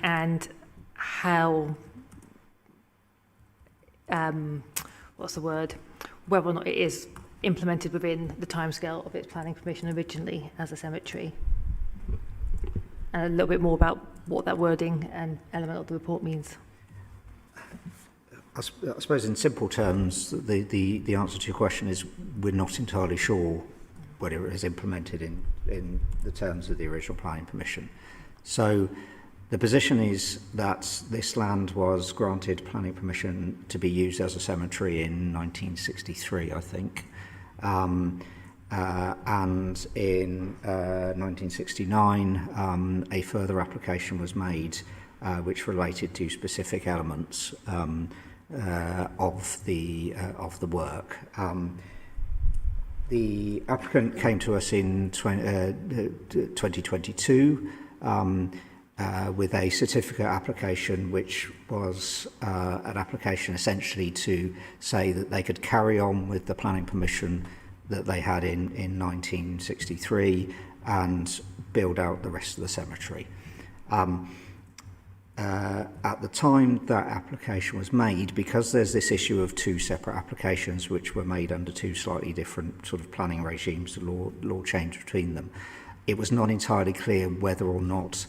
and how, what's the word, whether or not it is implemented within the timescale of its planning permission originally as a cemetery. And a little bit more about what that wording and element of the report means. I suppose in simple terms, the answer to your question is we're not entirely sure whether it is implemented in the terms of the original planning permission. So the position is that this land was granted planning permission to be used as a cemetery in 1963, I think. And in 1969, a further application was made which related to specific elements of the work. The applicant came to us in 2022 with a certificate application, which was an application essentially to say that they could carry on with the planning permission that they had in 1963 and build out the rest of the cemetery. At the time that application was made, because there's this issue of two separate applications which were made under two slightly different sort of planning regimes, the law changed between them, it was not entirely clear whether or not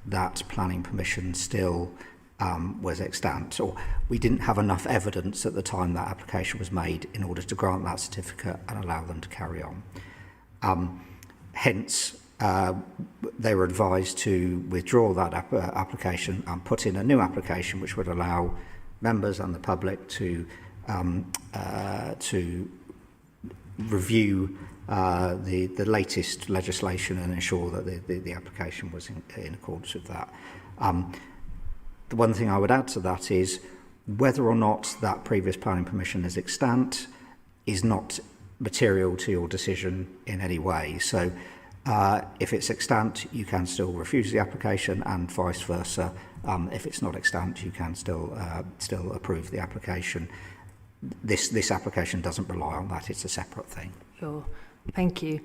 that planning permission still was extant, or we didn't have enough evidence at the time that application was made in order to grant that certificate and allow them to carry on. Hence, they were advised to withdraw that application and put in a new application which would allow members and the public to review the latest legislation and ensure that the application was in accordance with that. The one thing I would add to that is whether or not that previous planning permission is extant is not material to your decision in any way. So if it's extant, you can still refuse the application, and vice versa. If it's not extant, you can still approve the application. This application doesn't rely on that; it's a separate thing. Sure, thank you.